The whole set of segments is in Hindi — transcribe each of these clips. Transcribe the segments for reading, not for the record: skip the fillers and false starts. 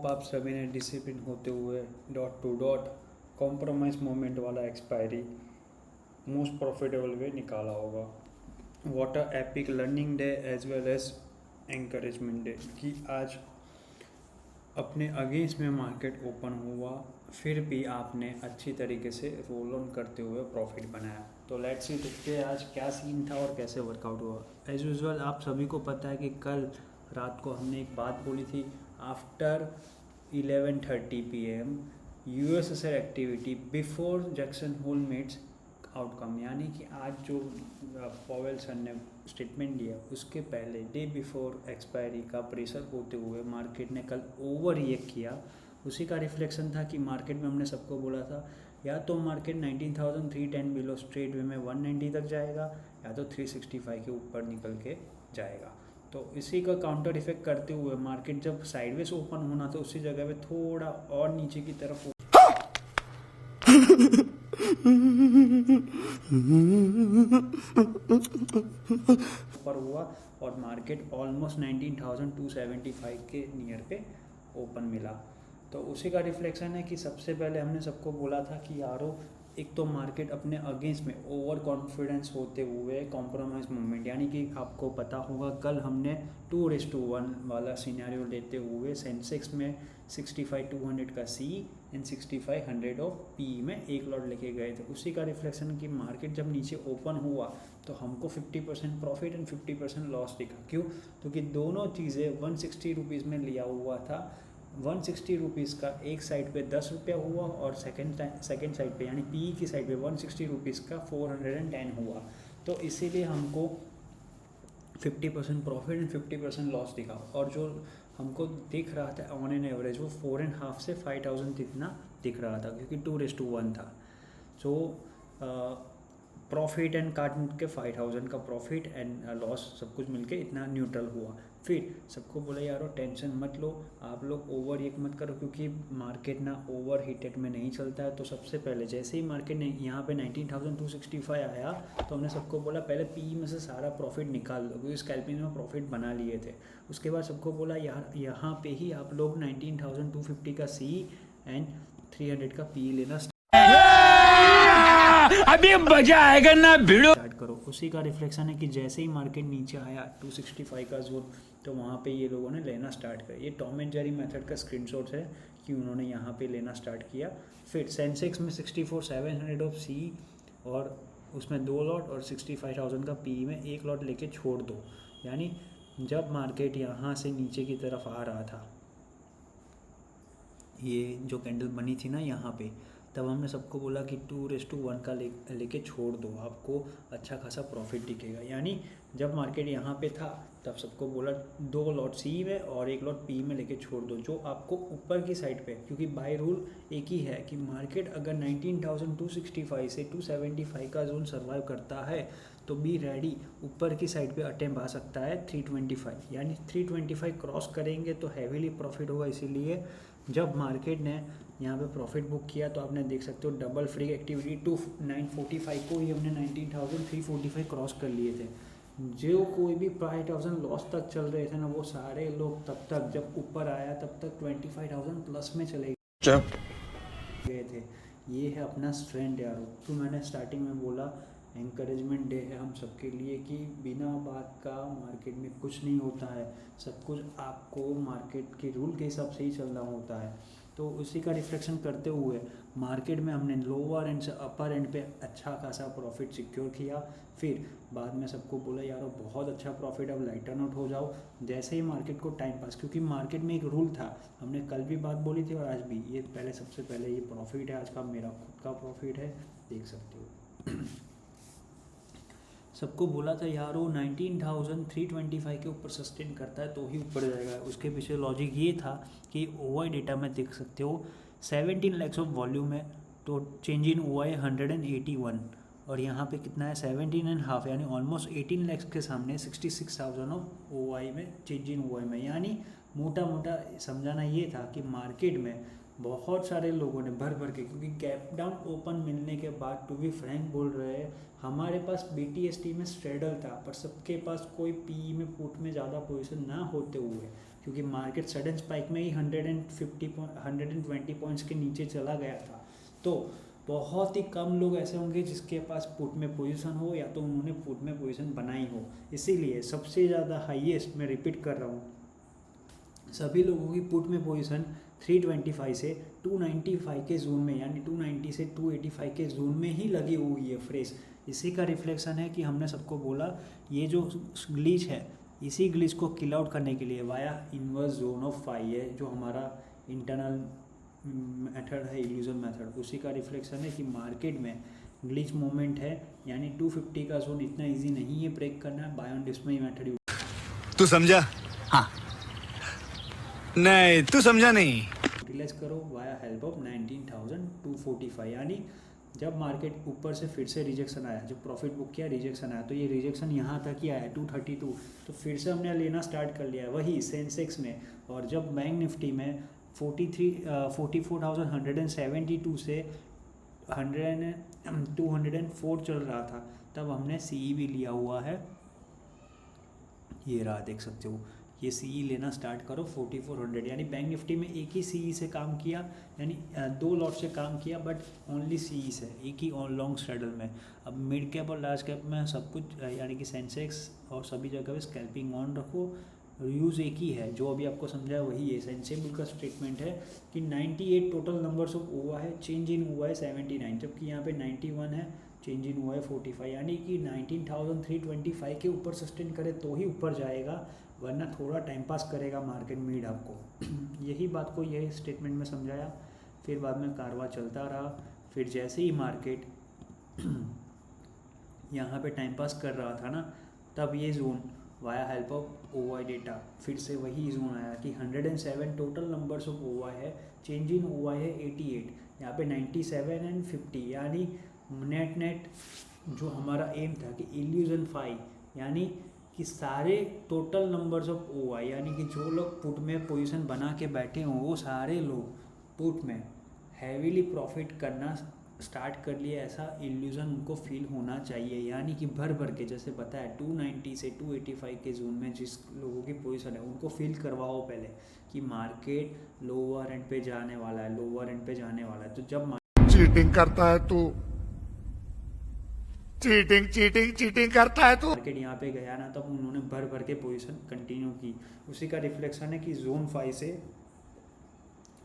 होप आप सभी ने डिसिप्लिन होते हुए dot to dot compromise moment वाला एक्सपायरी मोस्ट प्रॉफिटेबल वे निकाला होगा। What a epic learning day as well as encouragement day कि आज अपने अगेंस्ट में मार्केट ओपन हुआ, फिर भी आपने अच्छी तरीके से रोल ऑन करते हुए प्रॉफिट बनाया। तो लेट्स सी देखते हैं आज क्या सीन था और कैसे वर्कआउट हुआ। एज यूजुअल आप सभी को पता है कि कल रात को हमने एक बात बोली थी, after 11:30 PM USSR activity before Jackson Hole meets outcome, यानी कि आज जो पॉवेल सर ने स्टेटमेंट दिया उसके पहले डे बिफोर एक्सपायरी का प्रेशर होते हुए मार्केट ने कल ओवर रिएक्ट किया। उसी का रिफ्लेक्शन था कि मार्केट में हमने सबको बोला था या तो मार्केट 19,310 बिलो स्ट्रेट वे में 190 तक जाएगा या तो 365 के ऊपर निकल के जाएगा। तो इसी का काउंटर इफेक्ट करते हुए मार्केट जब साइडवेज ओपन होना था उसी जगह पे थोड़ा और नीचे की तरफ ऊपर हुआ और मार्केट ऑलमोस्ट 19,275 के नियर पे ओपन मिला। तो उसी का रिफ्लेक्शन है कि सबसे पहले हमने सबको बोला था कि यारो एक तो मार्केट अपने अगेंस्ट में ओवर कॉन्फिडेंस होते हुए कॉम्प्रोमाइज़ मूवमेंट, यानी कि आपको पता होगा कल हमने 2:1 वाला सिनेरियो लेते हुए सेंसेक्स में 65,200 का सी एंड 65,100 ऑफ पी में एक लॉट लेके गए थे। उसी का रिफ्लेक्शन कि मार्केट जब नीचे ओपन हुआ तो हमको 50% प्रॉफिट एंड 50% लॉस दिखा। क्यों? क्योंकि दोनों चीज़ें 160 रुपीज़ में लिया हुआ था। 160 रुपीज़ का एक साइड पे 10 रुपया हुआ और सेकेंड साइड पे यानी पी की साइड पे 160 रुपीज़ का 410 हुआ। तो इसीलिए हमको 50% प्रॉफिट एंड 50% लॉस दिखा। और जो हमको दिख रहा था ऑन एन एवरेज वो 4.5 से 5,000 इतना दिख रहा था, क्योंकि 2:1 था। सो प्रॉफिट एंड काट के 5,000 का प्रॉफिट एंड लॉस सब कुछ मिलके इतना न्यूट्रल हुआ। फिर सबको बोला यारो टेंशन मत लो, आप लोग ओवर रिएक्ट मत करो, क्योंकि मार्केट ना ओवर हीटेड में नहीं चलता है। तो सबसे पहले जैसे ही मार्केट ने यहाँ पे 19,265 आया तो हमने सबको बोला पहले पी में से सारा प्रॉफिट निकाल लो, क्योंकि स्कैल्पिंग में प्रॉफिट बना लिए थे। उसके बाद सबको बोला यार यहाँ पे ही आप लोग 19,250 का सी एंड 300 का पी लेना अभी मजा आएगा ना भिड़ो स्टार्ट करो। उसी का रिफ्लेक्शन है कि जैसे ही मार्केट नीचे आया 265 का जोन तो वहाँ पे ये लोगों ने लेना स्टार्ट किया। ये टॉम एंड जेरी मेथड का स्क्रीनशॉट है कि उन्होंने यहाँ पे लेना स्टार्ट किया। फिर सेंसेक्स में 64,700 ऑफ सी और उसमें 2 लॉट और 65,000 का पी में एक लॉट लेके छोड़ दो। यानी जब मार्केट यहाँ से नीचे की तरफ आ रहा था, ये जो कैंडल बनी थी ना यहाँ पे, तब हमने सबको बोला कि 2:1 का लेके छोड़ दो, आपको अच्छा खासा प्रॉफिट दिखेगा। यानी जब मार्केट यहाँ पे था तब सबको बोला 2 लॉट सी में और 1 लॉट पी में लेके छोड़ दो, जो आपको ऊपर की साइड पे, क्योंकि बाय रूल एक ही है कि मार्केट अगर 19,265 से 275 का जोन सर्वाइव करता है तो बी रेडी, ऊपर की साइड पे अटेम्प्ट आ सकता है 325, यानी 325 क्रॉस करेंगे तो हैवीली प्रॉफिट होगा। इसीलिए जब मार्केट ने यहाँ पे प्रॉफिट बुक किया तो आपने देख सकते हो डबल फ्री एक्टिविटी 945 को ही हमने 19,345 क्रॉस कर लिए थे। जो कोई भी 5,000 लॉस तक चल रहे थे ना, वो सारे लोग तब तक जब ऊपर आया तब तक 25,000 प्लस में चले गए थे। ये है अपना स्ट्रेंथ यार। तो मैंने स्टार्टिंग में बोला एंकरेजमेंट डे है हम सबके लिए कि बिना बात का मार्केट में कुछ नहीं होता है, सब कुछ आपको मार्केट के रूल के हिसाब से ही चलना होता है। तो उसी का रिफ्लेक्शन करते हुए मार्केट में हमने लोअर एंड से अपर एंड पे अच्छा खासा प्रॉफिट सिक्योर किया। फिर बाद में सबको बोला यार बहुत अच्छा प्रॉफिट, अब लाइटर नोट हो जाओ। जैसे ही मार्केट को टाइम पास, क्योंकि मार्केट में एक रूल था, हमने कल भी बात बोली थी और आज भी, ये पहले सबसे पहले ये प्रॉफिट है आज का, मेरा खुद का प्रॉफिट है, देख सकते हो। सबको बोला था यार वो 19,325 के ऊपर सस्टेन करता है तो ही ऊपर जाएगा। उसके पीछे लॉजिक ये था कि ओवाई डेटा में देख सकते हो 17 lakhs ऑफ वॉल्यूम है तो चेंज इन ओवाई 181, और यहाँ पे कितना है 17.5, यानी ऑलमोस्ट 18 lakhs के सामने 66,000 ऑफ ओवाई में चेंज इन ओवाई में। यानी मोटा मोटा समझाना ये था कि मार्केट में बहुत सारे लोगों ने भर भर के, क्योंकि गैप डाउन ओपन मिलने के बाद टू बी फ्रैंक बोल रहे हैं, हमारे पास BTST में स्ट्रेडल था पर सबके पास कोई पी में पुट में ज़्यादा पोजीशन ना होते हुए क्योंकि मार्केट सडन स्पाइक में ही 120 पॉइंट्स के नीचे चला गया था। तो बहुत ही कम लोग ऐसे होंगे जिसके पास पुट में पोजीशन हो या तो उन्होंने पुट में पोजीशन बनाई हो। इसीलिए सबसे ज़्यादा हाईएस्ट, मैं रिपीट कर रहा हूँ, सभी लोगों की पुट में पोजीशन 325 से 295 के जोन में, यानी 290 से 285 के जोन में ही लगी हुई है फ्रेश। इसी का रिफ्लेक्शन है कि हमने सबको बोला ये जो ग्लिच है, इसी ग्लिच को किल आउट करने के लिए via inverse zone of phi है, जो हमारा इंटरनल मेथड है, इल्यूजन मेथड, उसी का रिफ्लेक्शन है कि मार्केट में ग्लिच मोमेंट है, यानी 250 का जोन इतना इजी नहीं है ब्रेक करना। बाय ऑन डिस्प्ले मेथड तू समझा? हाँ। नहीं, तू समझा नहीं। यूटिलाइज करो वाया हेल्प ऑफ 19,245, यानी जब मार्केट ऊपर से फिर से रिजेक्शन आया, जब प्रॉफिट बुक किया रिजेक्शन आया, तो ये रिजेक्शन यहाँ तक ही आया 232, तो फिर से हमने लेना स्टार्ट कर लिया है वही सेंसेक्स में। और जब बैंक निफ्टी में 44,172 से 204 चल रहा था, तब हमने सीई भी लिया हुआ है, ये रहा देख सकते हो, ये सीई लेना स्टार्ट करो 4400, यानी बैंक निफ्टी में एक ही सीई से काम किया, यानी 2 लॉट से काम किया, बट ओनली सीई से, एक ही लॉन्ग स्ट्रैडल में। अब मिड कैप और लार्ज कैप में सब कुछ, यानी कि सेंसेक्स और सभी जगह पे स्कैल्पिंग ऑन रखो, यूज़ एक ही है, जो अभी आपको समझाया वही है। सेंसेबल का स्टेटमेंट है कि 98 टोटल नंबर्स ऑफ हुआ है, चेंज इन हुआ है 79, जबकि यहाँ पे 91 है, चेंज इन हुआ है 45, यानी कि 19,325 के ऊपर सस्टेन करे तो ही ऊपर जाएगा, वरना थोड़ा टाइम पास करेगा मार्केट मिड आपको। यही बात को यही स्टेटमेंट में समझाया। फिर बाद में कारवा चलता रहा, फिर जैसे ही मार्केट यहाँ पे टाइम पास कर रहा था ना, तब ये zone via help of OI data फिर से वही जोन आया कि 107 टोटल नंबर्स ऑफ OI है, चेंज इन OI है 88, यहाँ पे 97 एंड 50, यानी नेट जो हमारा एम था कि इल्यूजन 5, यानी कि सारे टोटल नंबर्स ऑफ OI, यानी कि जो लोग पुट में पोजीशन बना के बैठे हों वो सारे लोग पुट में हैवीली प्रॉफिट करना स्टार्ट कर लिए, ऐसा इल्यूजन उनको फील होना चाहिए। यानी कि भर भर के, जैसे बताया 290 से 285 के जोन में जिस लोगों की पोजीशन है उनको फील करवाओ पहले कि मार्केट लोअर एंड पे जाने वाला है, लोअर एंड पे जाने वाला है। तो जब चीटिंग करता है तू, चीटिंग करता है तू। मार्केट यहाँ पे गया ना, तब उन्होंने भर भर के पोजीशन कंटिन्यू की। उसी का रिफ्लेक्शन है कि जोन 5 से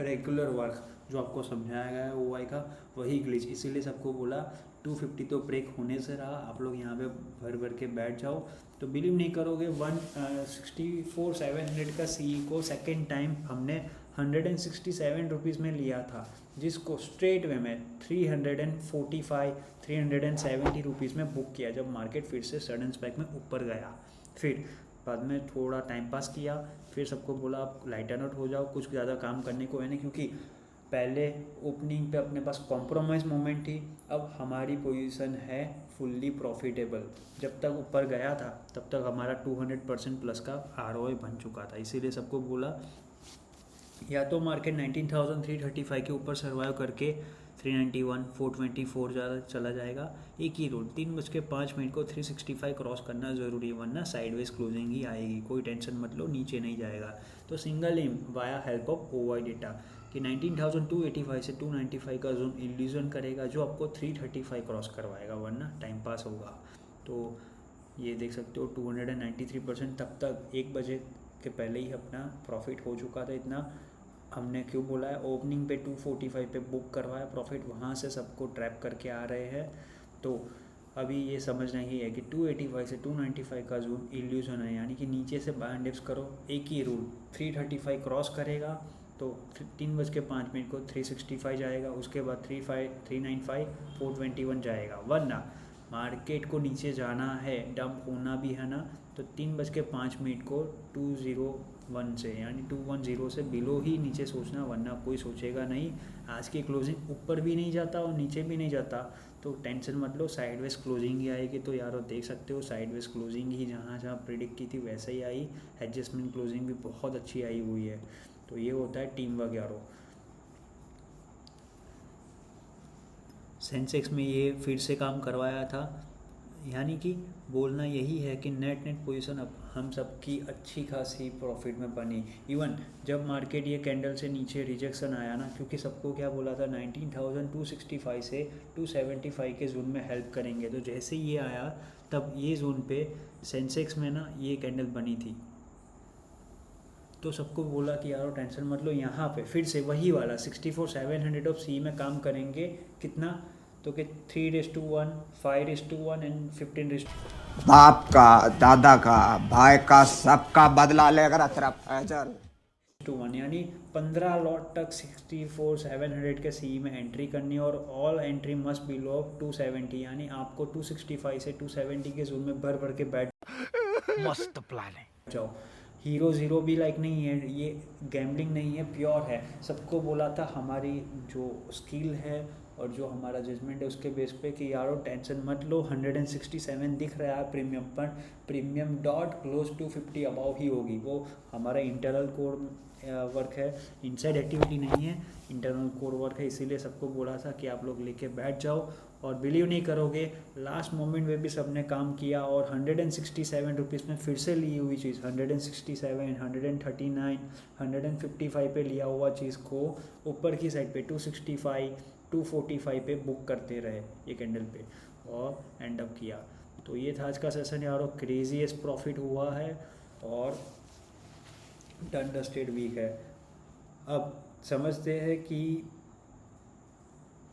रेगुलर वर्क जो आपको समझाया गया है OI का, वही ग्लिच, इसीलिए सबको बोला 250 तो ब्रेक होने से रहा, आप लोग यहाँ पे भर भर के बैठ जाओ। तो बिलीव नहीं करोगे 164,700 का CE को सेकेंड टाइम हमने 167 रुपीज़ में लिया था, जिसको स्ट्रेट वे में 370 रुपीज़ में बुक किया, जब मार्केट फिर से सडन स्पाइक में ऊपर गया। फिर बाद में थोड़ा टाइम पास किया, फिर सबको बोला आप लाइटर आउट हो जाओ, कुछ ज़्यादा काम करने को है नहीं, क्योंकि पहले ओपनिंग पे अपने पास कॉम्प्रोमाइज़ मोमेंट थी, अब हमारी पोजीशन है फुल्ली प्रॉफिटेबल। जब तक ऊपर गया था तब तक हमारा 200% प्लस का ROI बन चुका था। इसीलिए सबको बोला या तो मार्केट 19,335 के ऊपर सर्वाइव करके 391, 424 ज़्यादा चला जाएगा, एक ही रूल 3:05 को 365 क्रॉस करना ज़रूरी है, वरना साइडवेज क्लोजिंग ही आएगी, कोई टेंशन मत लो, नीचे नहीं जाएगा। तो single M via help of OI data कि 19,285 से 295 का जोन इल्यूजन करेगा, जो आपको 335 क्रॉस करवाएगा, वरना टाइम पास होगा। तो ये देख सकते हो 293%, तब तक 1 बजे के पहले ही अपना प्रॉफिट हो चुका था। इतना हमने क्यों बोला है, ओपनिंग पे 245 पे बुक करवाया प्रॉफिट, वहाँ से सबको ट्रैप करके आ रहे हैं। तो अभी ये समझना ही है कि 285 से 295 का जोन इल्यूजन है, यानी कि नीचे से बाय एंड डिप्स करो, एक ही रूल 335 क्रॉस करेगा तो 3:05 को 365 जाएगा, उसके बाद 395, 421 जाएगा, वरना मार्केट को नीचे जाना है, डंप होना भी है ना, तो 3:05 को 201 से, यानी 210 से बिलो ही नीचे सोचना, वरना कोई सोचेगा नहीं। आज की क्लोजिंग ऊपर भी नहीं जाता और नीचे भी नहीं जाता, तो टेंशन मत लो, साइडवेज क्लोजिंग ही आएगी। तो यारो देख सकते हो साइडवेज क्लोजिंग ही जहाँ जहाँ प्रिडिक्ट की थी वैसे ही आई, एडजस्टमेंट क्लोजिंग भी बहुत अच्छी आई हुई है। तो ये होता है टीम वर्क यारो। सेंसेक्स में ये फिर से काम करवाया था, यानी कि बोलना यही है कि नेट पोजीशन अब हम सबकी अच्छी खासी प्रॉफिट में बनी। इवन जब मार्केट ये कैंडल से नीचे रिजेक्शन आया ना, क्योंकि सबको क्या बोला था 19,265 से 275 के जोन में हेल्प करेंगे, तो जैसे ये आया तब ये जोन पे सेंसेक्स में ना ये कैंडल बनी थी। तो सबको बोला कि यार टेंशन मत लो, यहाँ पे फिर से वही वाला 64,700 ऑफ सी में काम करेंगे। कितना तो कि 3:1, 5:1 एंड 15:1 बाप का, दादा का, भाई का, सबका बदला लेकर अतरफ फैजल। यानी 15 लॉट तक 64,700 के सी में एंट्री करनी है और ऑल एंट्री मस्ट बिलो 270, यानी आपको 265 से 270 के जोन में भर भर के बैठ मस्त प्लान है। जाओ। हीरो भी लाइक नहीं है, ये गैम्बलिंग नहीं है, प्योर है। सबको बोला था हमारी जो स्किल है और जो हमारा जजमेंट है उसके बेस पे कि यारो टेंशन मत लो, 167 दिख रहा है प्रीमियम पर, premium dot close to 50 above ही होगी। वो हमारा इंटरनल कोर वर्क है, इनसाइड एक्टिविटी नहीं है, इंटरनल कोर वर्क है। इसीलिए सबको बोला था कि आप लोग लेके बैठ जाओ। और बिलीव नहीं करोगे, लास्ट मोमेंट में भी सबने काम किया और 167 रुपीज़ में फिर से ली हुई चीज़ 167, 139, 155 पे लिया हुआ चीज़ को ऊपर की साइड पे 265, 245 पे बुक करते रहे ये कैंडल पे और एंड अप किया। तो ये था आज का सेशन यार, क्रेजीएस्ट प्रॉफिट हुआ है और डन डस्टेड वीक है। अब समझते हैं कि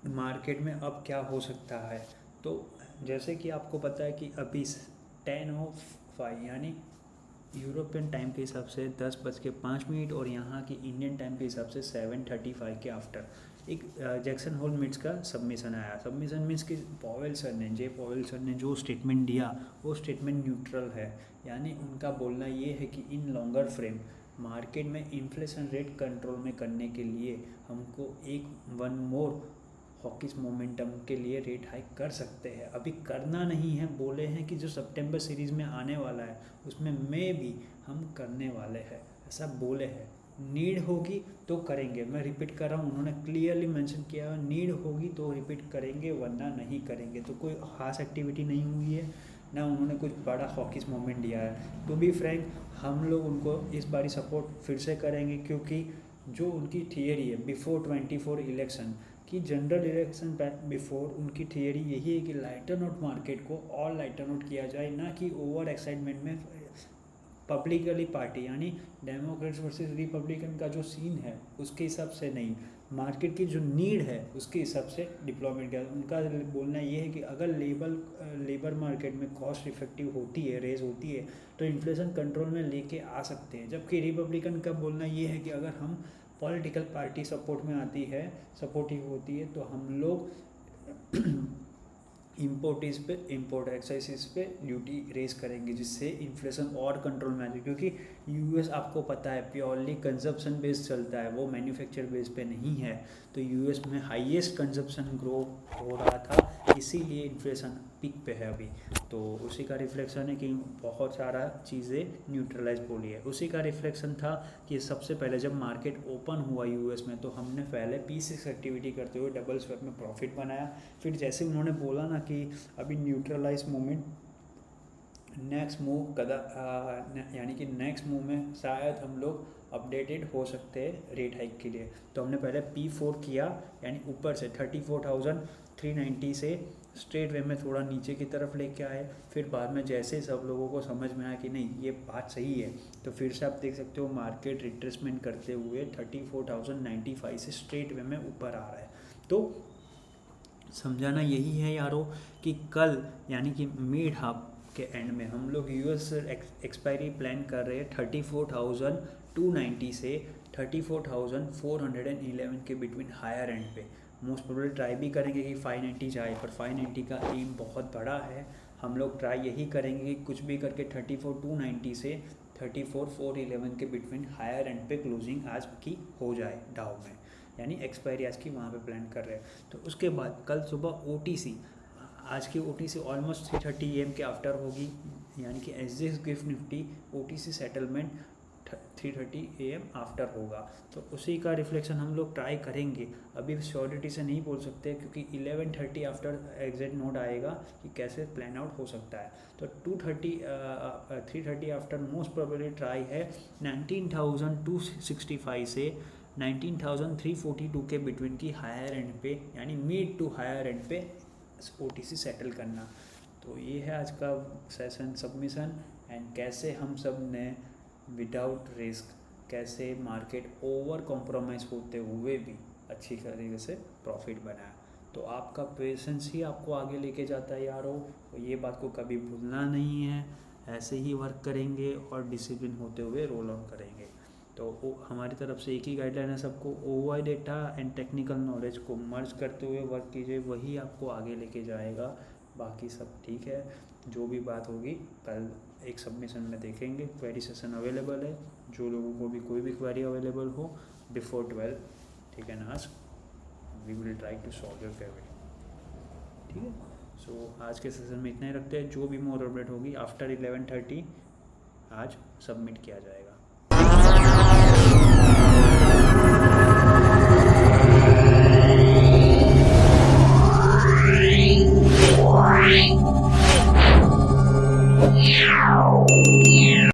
मार्केट में अब क्या हो सकता है। तो जैसे कि आपको पता है कि अभी 10:05 यानी यूरोपियन टाइम के हिसाब से 10:05 और यहाँ की इंडियन टाइम के हिसाब से 7:35 के आफ्टर एक जैक्सन होल मिट्स का सबमिशन आया। सबमिशन मीन्स कि पॉवेल सर ने जो स्टेटमेंट दिया वो स्टेटमेंट न्यूट्रल है, यानी उनका बोलना ये है कि इन लॉन्गर फ्रेम मार्केट में इन्फ्लेशन रेट कंट्रोल में करने के लिए हमको वन मोर हॉकिस मोमेंटम के लिए रेट हाइक कर सकते हैं। अभी करना नहीं है, बोले हैं कि जो सितंबर सीरीज़ में आने वाला है उसमें भी हम करने वाले हैं, ऐसा बोले हैं। नीड होगी तो करेंगे, मैं रिपीट कर रहा हूँ, उन्होंने क्लियरली मेंशन किया है नीड होगी तो रिपीट करेंगे वरना नहीं करेंगे। तो कोई खास एक्टिविटी नहीं हुई है ना, उन्होंने कुछ बड़ा हॉकिस मोमेंट दिया है। टू बी फ्रैंक, हम लोग उनको इस बारी सपोर्ट फिर से करेंगे, क्योंकि जो उनकी थियरी है बिफोर 24 इलेक्शन कि जनरल इलेक्शन बिफोर, उनकी थियरी यही है कि लाइटर नोट मार्केट को और लाइटर नोट किया जाए, ना कि ओवर एक्साइटमेंट में पब्लिकली पार्टी यानी डेमोक्रेट्स वर्सेस रिपब्लिकन का जो सीन है उसके हिसाब से नहीं, मार्केट की जो नीड है उसके हिसाब से डिप्लॉयमेंट किया। उनका बोलना ये है कि अगर लेबर मार्केट में कॉस्ट इफेक्टिव होती है, रेज होती है, तो इन्फ्लेशन कंट्रोल में लेके आ सकते हैं। जबकि रिपब्लिकन का बोलना ये है कि अगर हम पॉलिटिकल पार्टी सपोर्ट में आती है, सपोर्टिव होती है, तो हम लोग इम्पोर्ट एक्साइज पे ड्यूटी रेज करेंगे, जिससे इन्फ्लेशन और कंट्रोल में आ जाए। क्योंकि यूएस आपको पता है प्योरली कंजप्शन बेस्ड चलता है, वो मैन्युफैक्चर बेस पे नहीं है। तो यूएस में हाईएस्ट कंजप्शन ग्रो हो रहा था, इसीलिए इन्फ्लेशन पीक पे है अभी। तो उसी का रिफ्लेक्शन है कि बहुत सारा चीज़ें न्यूट्रलाइज बोली है। उसी का रिफ्लेक्शन था कि सबसे पहले जब मार्केट ओपन हुआ यूएस में, तो हमने पहले P6 एक्टिविटी करते हुए डबल स्वेप में प्रॉफिट बनाया। फिर जैसे उन्होंने बोला ना कि अभी न्यूट्रलाइज मोमेंट नेक्स्ट मूव यानी कि नेक्स्ट मूव में शायद हम लोग अपडेटेड हो सकते हैं रेट हाइक के लिए। तो हमने पहले P4 किया, यानी ऊपर से 34,390 से स्ट्रेट वे में थोड़ा नीचे की तरफ लेके आए। फिर बाद में जैसे सब लोगों को समझ में आया कि नहीं ये बात सही है, तो फिर से आप देख सकते हो मार्केट रिट्रेसमेंट करते हुए 34,095 से स्ट्रेट वे में ऊपर आ रहा है। तो समझाना यही है यारों कि कल यानी कि मिड हाफ के एंड में हम लोग यूएस एक्सपायरी प्लान कर रहे हैं 34,290 से 34,411 के बिटवीन हायर एंड पे। मोस्ट प्रोबेबली ट्राई भी करेंगे कि 590 जाए, पर 590 का एम बहुत बड़ा है। हम लोग ट्राई यही करेंगे कि कुछ भी करके 34,290 से 34,411 के बिटवीन हायर एंड पे क्लोजिंग आज की हो जाए डाउ में, यानी एक्सपायरी आज की वहाँ पे प्लान कर रहे हैं। तो उसके बाद कल सुबह OTC, आज की OTC ऑलमोस्ट 3:30 AM के आफ्टर होगी, यानी कि SGX gift Nifty OTC settlement 3:30 AM after होगा। तो उसी का रिफ्लेक्शन हम लोग ट्राई करेंगे। अभी श्योरिटी से नहीं बोल सकते क्योंकि 11:30 आफ्टर एग्जैक्ट नोट आएगा कि कैसे प्लान आउट हो सकता है। तो 3:30 आफ्टर मोस्ट प्रोबेबली ट्राई है 19,265 से 19,342 के बिटवीन की हायर एंड पे, यानी मिड टू हायर एंड पे OTC सेटल करना। तो ये है आज का सेशन सबमिशन एंड कैसे हम सब ने विदाउट रिस्क कैसे मार्केट ओवर कॉम्प्रोमाइज़ होते हुए भी अच्छी तरीके से प्रॉफिट बनाया। तो आपका पेशेंस ही आपको आगे लेके जाता है यारो, तो ये बात को कभी भूलना नहीं है। ऐसे ही वर्क करेंगे और डिसिप्लिन होते हुए रोल ऑन करेंगे। तो हमारी तरफ से एक ही गाइडलाइन है सबको, OI data and technical knowledge को मर्ज करते हुए वर्क कीजिए, वही आपको आगे लेके जाएगा। बाकी सब ठीक है, जो भी बात होगी कल एक सबमिशन में देखेंगे। क्वेरी सेशन अवेलेबल है, जो लोगों को भी कोई भी क्वेरी अवेलेबल हो बिफोर 12 ठीक है ना, ask, we will try to solve your query. ठीक है, सो आज के सेशन में इतना ही रखते हैं। जो भी मोर अपडेट होगी आफ्टर 11:30 आज सबमिट किया जाएगा। Yeah.